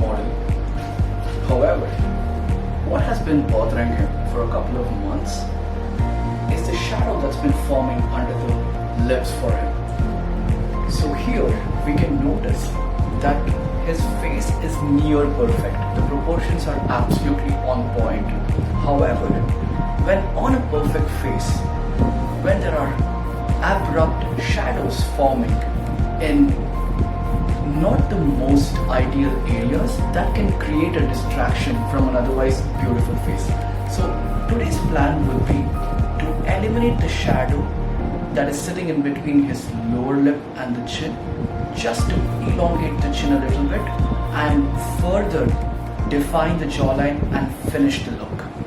model. However, what has been bothering him for a couple of months is the shadow that's been forming under the lips for him. So here we can notice that his face is near perfect. The proportions are absolutely on point. However, when on a perfect face, when there are abrupt shadows forming in not the most ideal areas, that can create a distraction from an otherwise beautiful face. So today's plan will be to eliminate the shadow that is sitting in between his lower lip and the chin, just to elongate the chin a little bit and further define the jawline and finish the look.